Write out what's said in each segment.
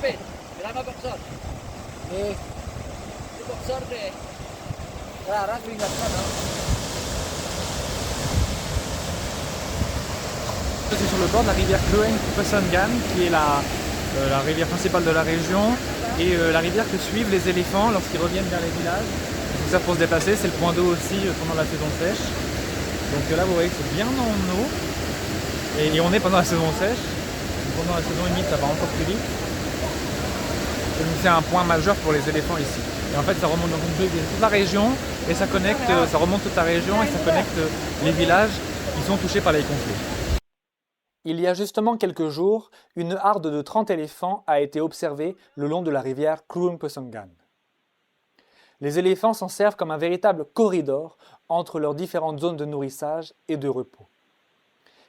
David, kailangan magbuksan. Eh, Buksan eh. rara, keringat ka, no? C'est sur le bord de la rivière Kluang-Phusangan, qui est la rivière principale de la région, et la rivière que suivent les éléphants lorsqu'ils reviennent vers les villages. Tout ça pour se déplacer, c'est le point d'eau aussi pendant la saison sèche. Donc là vous voyez que c'est bien en eau, et on est pendant la saison sèche. Pendant la saison humide ça va encore plus vite. Donc c'est un point majeur pour les éléphants ici. Et en fait ça remonte dans toute la région, et ça connecte, ça remonte toute la région et ça connecte les villages qui sont touchés par les conflits. Il y a justement quelques jours, une harde de 30 éléphants a été observée le long de la rivière Kluang-Phusangan. Les éléphants s'en servent comme un véritable corridor entre leurs différentes zones de nourrissage et de repos.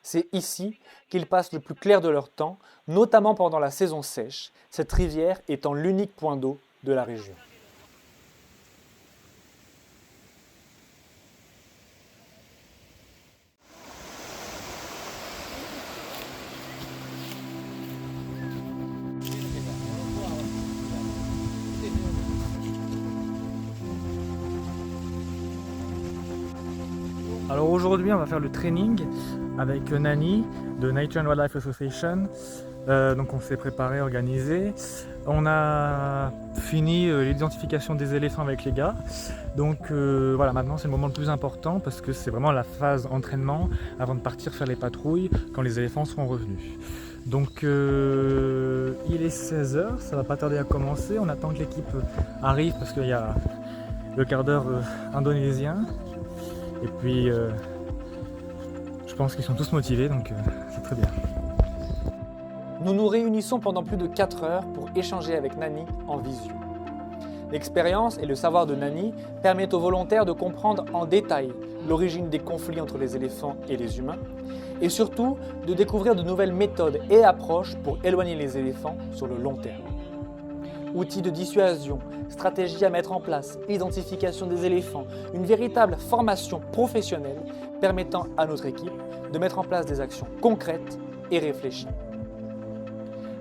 C'est ici qu'ils passent le plus clair de leur temps, notamment pendant la saison sèche, cette rivière étant l'unique point d'eau de la région. Alors aujourd'hui on va faire le training avec Nani de Nature and Wildlife Association. Donc on s'est préparé, organisé. On a fini l'identification des éléphants avec les gars. Donc voilà, maintenant c'est le moment le plus important parce que c'est vraiment la phase entraînement avant de partir faire les patrouilles quand les éléphants seront revenus. Donc il est 16 h, ça va pas tarder à commencer. On attend que l'équipe arrive parce qu'il y a le quart d'heure indonésien. Et puis, je pense qu'ils sont tous motivés, donc c'est très bien. Nous nous réunissons pendant plus de 4 heures pour échanger avec Nani en visio. L'expérience et le savoir de Nani permettent aux volontaires de comprendre en détail l'origine des conflits entre les éléphants et les humains, et surtout de découvrir de nouvelles méthodes et approches pour éloigner les éléphants sur le long terme. Outils de dissuasion, stratégies à mettre en place, identification des éléphants, une véritable formation professionnelle permettant à notre équipe de mettre en place des actions concrètes et réfléchies.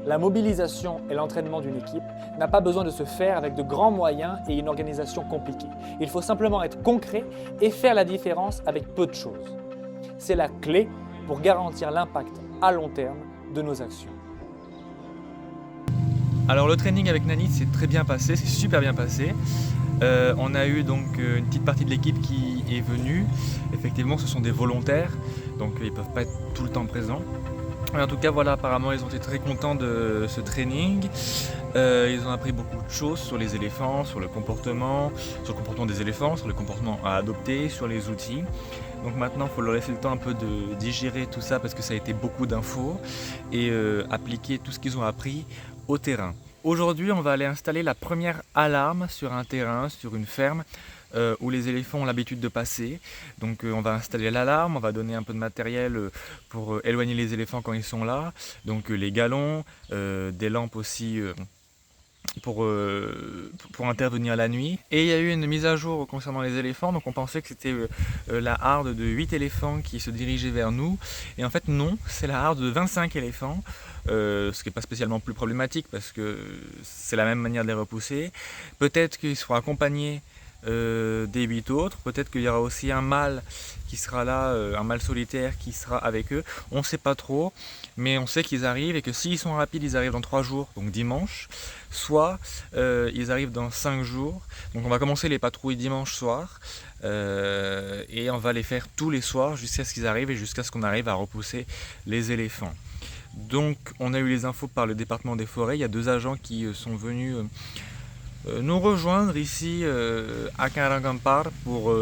La mobilisation et l'entraînement d'une équipe n'a pas besoin de se faire avec de grands moyens et une organisation compliquée. Il faut simplement être concret et faire la différence avec peu de choses. C'est la clé pour garantir l'impact à long terme de nos actions. Alors le training avec Nani s'est très bien passé, c'est super bien passé. On a eu donc une petite partie de l'équipe qui est venue. Effectivement ce sont des volontaires, donc ils ne peuvent pas être tout le temps présents. Mais en tout cas voilà, apparemment ils ont été très contents de ce training. Ils ont appris beaucoup de choses sur les éléphants, sur le comportement des éléphants, sur le comportement à adopter, sur les outils. Donc maintenant il faut leur laisser le temps un peu de digérer tout ça parce que ça a été beaucoup d'infos et appliquer tout ce qu'ils ont appris au terrain. Aujourd'hui, on va aller installer la première alarme sur un terrain, sur une ferme où les éléphants ont l'habitude de passer. Donc on va installer l'alarme, on va donner un peu de matériel pour éloigner les éléphants quand ils sont là. Donc les galons, des lampes aussi pour intervenir la nuit. Et il y a eu une mise à jour concernant les éléphants, donc on pensait que c'était la harde de 8 éléphants qui se dirigeait vers nous, et en fait non, c'est la harde de 25 éléphants, ce qui n'est pas spécialement plus problématique parce que c'est la même manière de les repousser. Peut-être qu'ils seront accompagnés des 8 autres, peut-être qu'il y aura aussi un mâle qui sera là, un mâle solitaire qui sera avec eux, on ne sait pas trop, mais on sait qu'ils arrivent et que s'ils sont rapides ils arrivent dans 3 jours, donc dimanche, soit ils arrivent dans 5 jours, donc on va commencer les patrouilles dimanche soir et on va les faire tous les soirs jusqu'à ce qu'ils arrivent et jusqu'à ce qu'on arrive à repousser les éléphants. Donc on a eu les infos par le département des forêts, il y a 2 agents qui sont venus nous rejoindre ici à Karangampar pour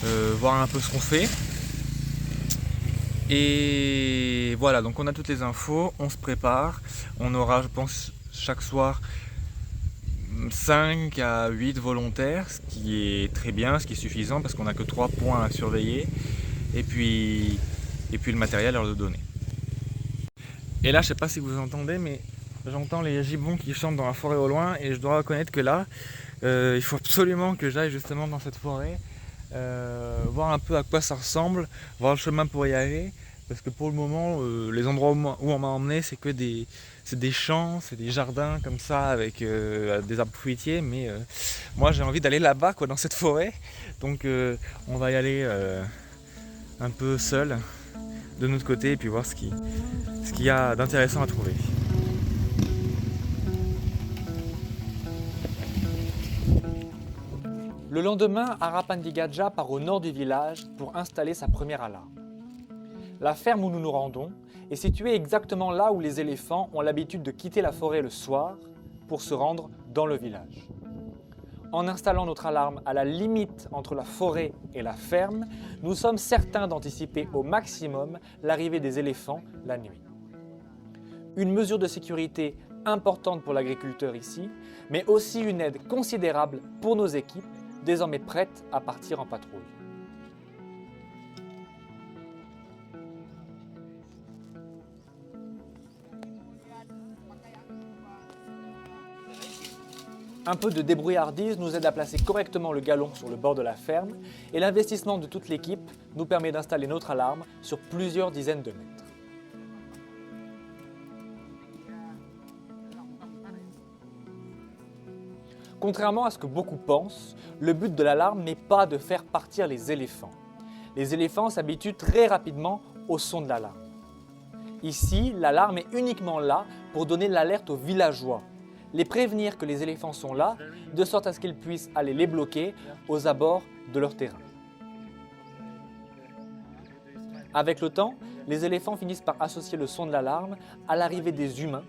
voir un peu ce qu'on fait. Et voilà, donc on a toutes les infos, on se prépare, on aura je pense chaque soir 5 à 8 volontaires, ce qui est très bien, ce qui est suffisant parce qu'on n'a que 3 points à surveiller et puis le matériel à leur donner. Et là je sais pas si vous entendez mais j'entends les gibbons qui chantent dans la forêt au loin et je dois reconnaître que là il faut absolument que j'aille justement dans cette forêt, voir un peu à quoi ça ressemble, voir le chemin pour y aller, parce que pour le moment, les endroits où on m'a emmené, c'est des champs, c'est des jardins comme ça avec des arbres fruitiers, mais moi j'ai envie d'aller là-bas, quoi, dans cette forêt. Donc on va y aller un peu seul de notre côté et puis voir ce qu'il y a d'intéressant à trouver. Le lendemain, Harapandigadja part au nord du village pour installer sa première alarme. La ferme où nous nous rendons est située exactement là où les éléphants ont l'habitude de quitter la forêt le soir pour se rendre dans le village. En installant notre alarme à la limite entre la forêt et la ferme, nous sommes certains d'anticiper au maximum l'arrivée des éléphants la nuit. Une mesure de sécurité importante pour l'agriculteur ici, mais aussi une aide considérable pour nos équipes, désormais prêtes à partir en patrouille. Un peu de débrouillardise nous aide à placer correctement le galon sur le bord de la ferme et l'investissement de toute l'équipe nous permet d'installer notre alarme sur plusieurs dizaines de mètres. Contrairement à ce que beaucoup pensent, le but de l'alarme n'est pas de faire partir les éléphants. Les éléphants s'habituent très rapidement au son de l'alarme. Ici, l'alarme est uniquement là pour donner l'alerte aux villageois, les prévenir que les éléphants sont là, de sorte à ce qu'ils puissent aller les bloquer aux abords de leur terrain. Avec le temps, les éléphants finissent par associer le son de l'alarme à l'arrivée des humains,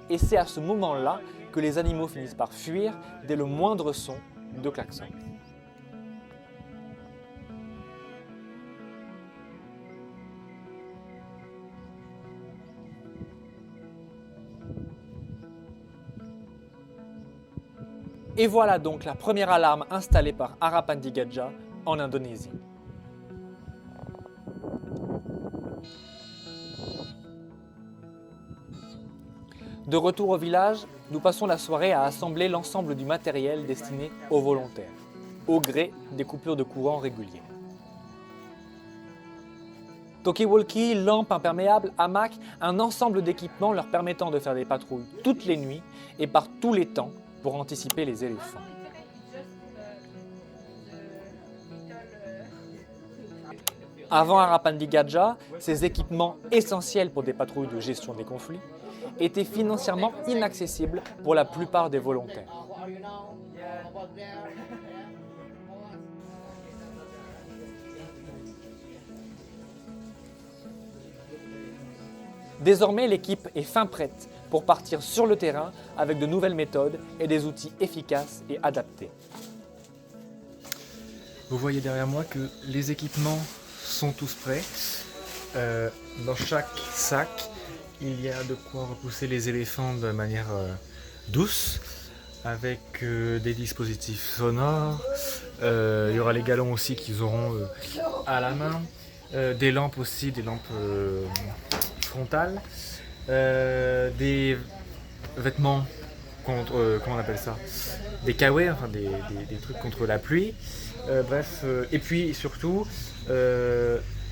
et c'est à ce moment-là que les animaux finissent par fuir dès le moindre son de klaxon. Et voilà donc la première alarme installée par Harapandigadja en Indonésie. De retour au village, nous passons la soirée à assembler l'ensemble du matériel destiné aux volontaires, au gré des coupures de courant régulières. Talkie-walkie, lampes imperméables, hamacs, un ensemble d'équipements leur permettant de faire des patrouilles toutes les nuits et par tous les temps pour anticiper les éléphants. Avant Harapandigadja, ces équipements essentiels pour des patrouilles de gestion des conflits étaient financièrement inaccessibles pour la plupart des volontaires. Désormais, l'équipe est fin prête pour partir sur le terrain avec de nouvelles méthodes et des outils efficaces et adaptés. Vous voyez derrière moi que les équipements sont tous prêts. Dans chaque sac, il y a de quoi repousser les éléphants de manière douce, avec des dispositifs sonores. Il y aura les galons aussi qu'ils auront à la main, des lampes aussi, des lampes frontales, des vêtements contre, comment on appelle ça, des kawais, enfin des trucs contre la pluie. Bref, et puis surtout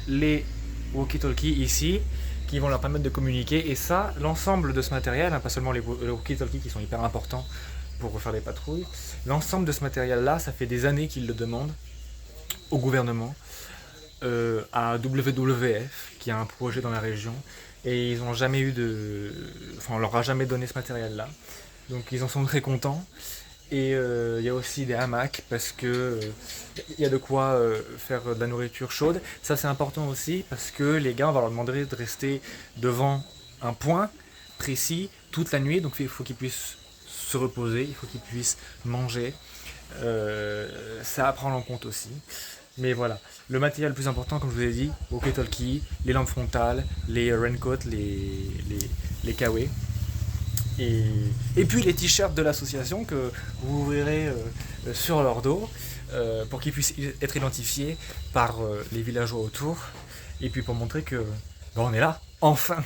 les walkie-talkies ici qui vont leur permettre de communiquer, et ça, l'ensemble de ce matériel, hein, pas seulement les walkie-talkies qui sont hyper importants pour faire des patrouilles, l'ensemble de ce matériel-là, ça fait des années qu'ils le demandent au gouvernement, à WWF, qui a un projet dans la région, et ils n'ont jamais eu de... Enfin, on leur a jamais donné ce matériel-là, donc ils en sont très contents. Et il y a aussi des hamacs parce que y a de quoi faire de la nourriture chaude. Ça c'est important aussi parce que les gars, on va leur demander de rester devant un point précis toute la nuit. Donc il faut qu'ils puissent se reposer, il faut qu'ils puissent manger. Ça à prendre en compte aussi. Mais voilà, le matériel le plus important, comme je vous ai dit, walkie-talkie, les lampes frontales, les raincoats, les kawais. Et puis les t-shirts de l'association que vous verrez sur leur dos pour qu'ils puissent être identifiés par les villageois autour, et puis pour montrer que on est là, enfin.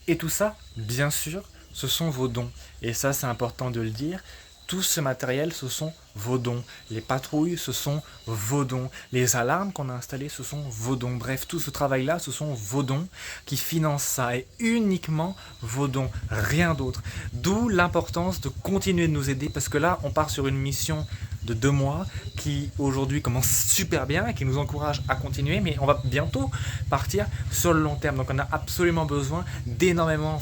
Et tout ça, bien sûr, ce sont vos dons, et ça c'est important de le dire, tout ce matériel ce sont vos dons. Les patrouilles, ce sont vos dons. Les alarmes qu'on a installées, ce sont vos dons. Bref, tout ce travail-là, ce sont vos dons qui financent ça et uniquement vos dons, rien d'autre. D'où l'importance de continuer de nous aider parce que là, on part sur une mission de 2 mois qui aujourd'hui commence super bien et qui nous encourage à continuer, mais on va bientôt partir sur le long terme. Donc on a absolument besoin d'énormément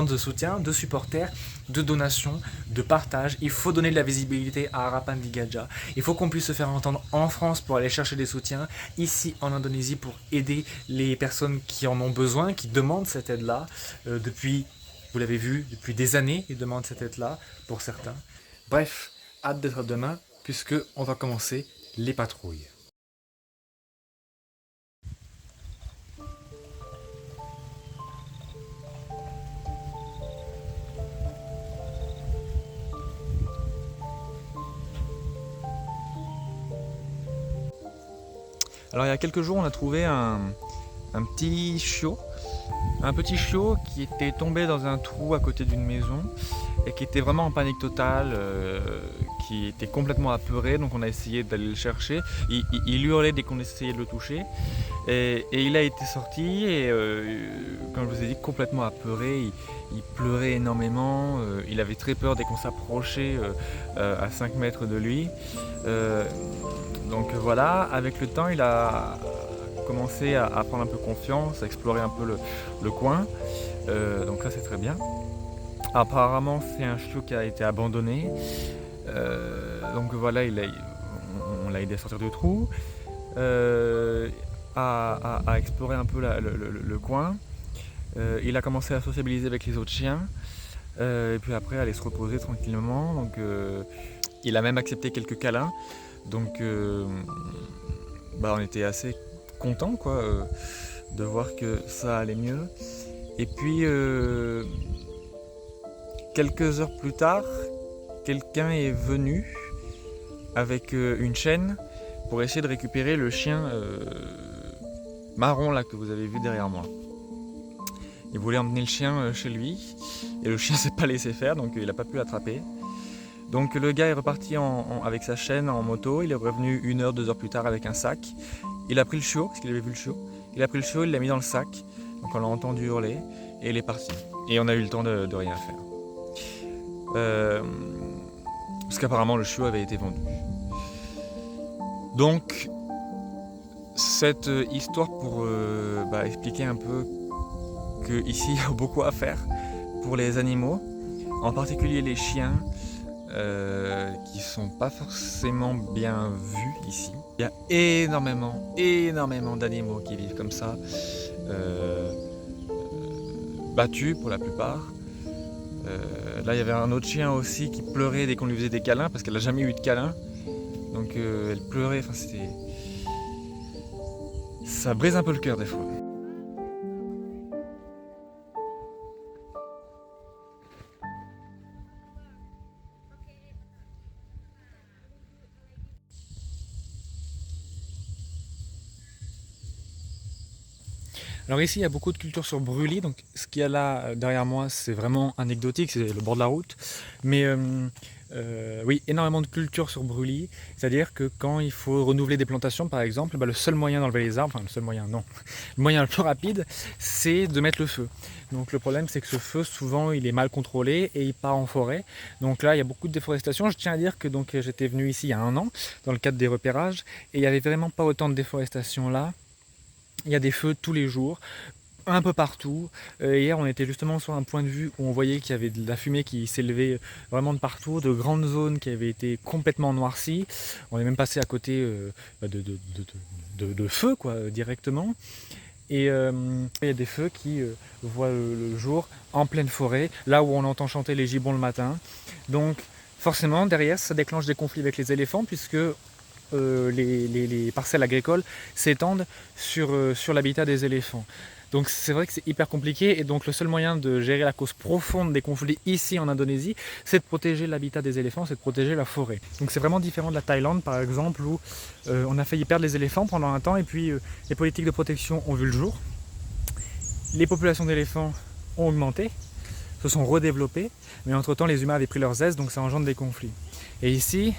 de soutien, de supporters, de donations, de partage. Il faut donner de la visibilité à Harapan di Gajah. Il faut qu'on puisse se faire entendre en France pour aller chercher des soutiens, ici en Indonésie pour aider les personnes qui en ont besoin, qui demandent cette aide-là depuis, vous l'avez vu, depuis des années, ils demandent cette aide-là pour certains. Bref, hâte d'être demain puisque on va commencer les patrouilles. Alors il y a quelques jours on a trouvé un petit chiot. Un petit chiot qui était tombé dans un trou à côté d'une maison et qui était vraiment en panique totale, qui était complètement apeuré, donc on a essayé d'aller le chercher. Il hurlait dès qu'on essayait de le toucher et il a été sorti et comme je vous ai dit, complètement apeuré, il pleurait énormément, il avait très peur dès qu'on s'approchait à 5 mètres de lui. Donc voilà, avec le temps il a commencé à prendre un peu confiance, à explorer un peu le coin, donc ça c'est très bien. Apparemment c'est un chiot qui a été abandonné, donc voilà, on l'a aidé à sortir du trou, à explorer un peu le coin. Il a commencé à sociabiliser avec les autres chiens, et puis après aller se reposer tranquillement, donc il a même accepté quelques câlins, donc on était assez content de voir que ça allait mieux. Et puis quelques heures plus tard, quelqu'un est venu avec une chaîne pour essayer de récupérer le chien marron là que vous avez vu derrière moi. Il voulait emmener le chien chez lui et le chien s'est pas laissé faire, donc il n'a pas pu l'attraper. Donc le gars est reparti avec sa chaîne en moto, il est revenu 1 heure, 2 heures plus tard avec un sac. Il a pris le chiot, parce qu'il avait vu le chiot. Il a pris le chiot, il l'a mis dans le sac, donc on l'a entendu hurler, et il est parti. Et on a eu le temps de rien faire. Parce qu'apparemment le chiot avait été vendu. Donc, cette histoire pour expliquer un peu qu'ici il y a beaucoup à faire pour les animaux, en particulier les chiens, qui sont pas forcément bien vus ici. Il y a énormément d'animaux qui vivent comme ça, battus pour la plupart. Là il y avait un autre chien aussi qui pleurait dès qu'on lui faisait des câlins parce qu'elle n'a jamais eu de câlin. Donc elle pleurait, ça brise un peu le cœur des fois. Alors ici il y a beaucoup de cultures sur brûlis, donc ce qu'il y a là derrière moi c'est vraiment anecdotique, c'est le bord de la route, mais oui, énormément de cultures sur brûlis, c'est-à-dire que quand il faut renouveler des plantations par exemple, le seul moyen d'enlever les arbres, le moyen le plus rapide c'est de mettre le feu. Donc le problème c'est que ce feu souvent il est mal contrôlé et il part en forêt, donc là il y a beaucoup de déforestation. Je tiens à dire que j'étais venu ici il y a 1 an dans le cadre des repérages et il n'y avait vraiment pas autant de déforestation là. Il y a des feux tous les jours, un peu partout. Hier, on était justement sur un point de vue où on voyait qu'il y avait de la fumée qui s'élevait vraiment de partout, de grandes zones qui avaient été complètement noircies. On est même passé à côté de feux, directement. Et il y a des feux qui voient le jour en pleine forêt, là où on entend chanter les gibbons le matin. Donc, forcément, derrière, ça déclenche des conflits avec les éléphants, puisque les parcelles agricoles s'étendent sur l'habitat des éléphants. Donc c'est vrai que c'est hyper compliqué et donc le seul moyen de gérer la cause profonde des conflits ici en Indonésie, c'est de protéger l'habitat des éléphants, c'est de protéger la forêt. Donc c'est vraiment différent de la Thaïlande par exemple où on a failli perdre les éléphants pendant un temps et puis les politiques de protection ont vu le jour. Les populations d'éléphants ont augmenté, se sont redéveloppées, mais entre temps les humains avaient pris leurs aises donc ça engendre des conflits. Et ici,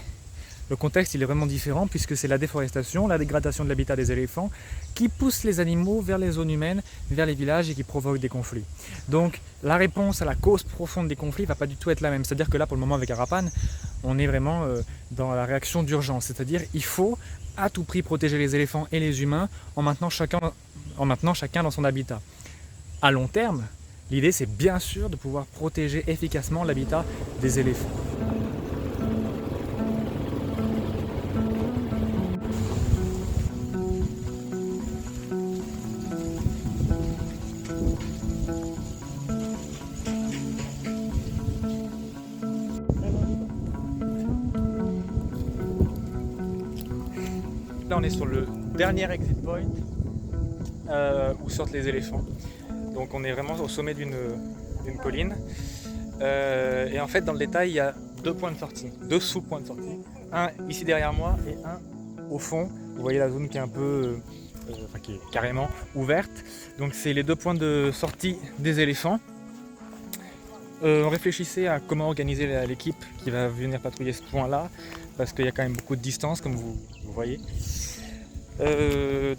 le contexte il est vraiment différent puisque c'est la déforestation, la dégradation de l'habitat des éléphants qui pousse les animaux vers les zones humaines, vers les villages et qui provoque des conflits. Donc la réponse à la cause profonde des conflits ne va pas du tout être la même. C'est-à-dire que là pour le moment avec Arapan, on est vraiment dans la réaction d'urgence. C'est-à-dire il faut à tout prix protéger les éléphants et les humains en maintenant chacun dans son habitat. À long terme, l'idée c'est bien sûr de pouvoir protéger efficacement l'habitat des éléphants. Là on est sur le dernier exit point où sortent les éléphants. Donc on est vraiment au sommet d'une colline. Et en fait dans le détail il y a deux points de sortie, deux sous-points de sortie. Un ici derrière moi et un au fond. Vous voyez la zone qui est un peu, qui est carrément ouverte. Donc c'est les deux points de sortie des éléphants. On réfléchissait à comment organiser l'équipe qui va venir patrouiller ce point-là, parce qu'il y a quand même beaucoup de distance, comme vous voyez.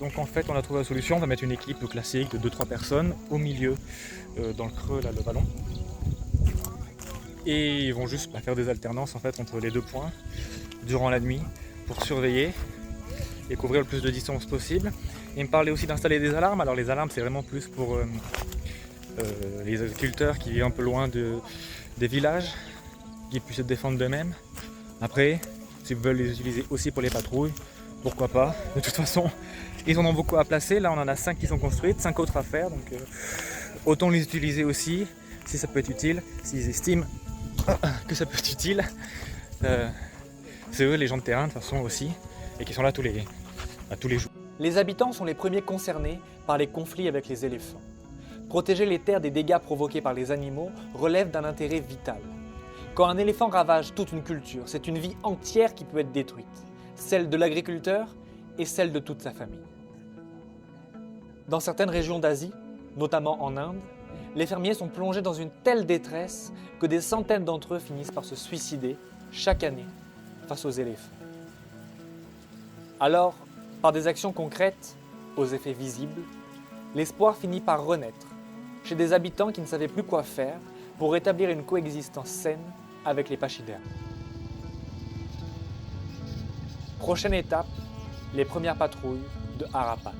Donc en fait, on a trouvé la solution. On va mettre une équipe classique de 2-3 personnes au milieu, dans le creux, là, le vallon. Et ils vont juste faire des alternances en fait entre les deux points durant la nuit pour surveiller et couvrir le plus de distance possible. Et il me parlait aussi d'installer des alarmes. Alors les alarmes, c'est vraiment plus pour les agriculteurs qui vivent un peu loin des villages, qui puissent se défendre d'eux-mêmes. Après, s'ils veulent les utiliser aussi pour les patrouilles, pourquoi pas. De toute façon, ils en ont beaucoup à placer. Là, on en a 5 qui sont construites, 5 autres à faire. Donc, autant les utiliser aussi, si ça peut être utile, s'ils estiment que ça peut être utile. C'est eux, les gens de terrain, de toute façon aussi, et qui sont là tous les jours. Les habitants sont les premiers concernés par les conflits avec les éléphants. Protéger les terres des dégâts provoqués par les animaux relève d'un intérêt vital. Quand un éléphant ravage toute une culture, c'est une vie entière qui peut être détruite, celle de l'agriculteur et celle de toute sa famille. Dans certaines régions d'Asie, notamment en Inde, les fermiers sont plongés dans une telle détresse que des centaines d'entre eux finissent par se suicider chaque année face aux éléphants. Alors, par des actions concrètes, aux effets visibles, l'espoir finit par renaître chez des habitants qui ne savaient plus quoi faire pour rétablir une coexistence saine avec les pachydermes. Prochaine étape, les premières patrouilles de Arapan.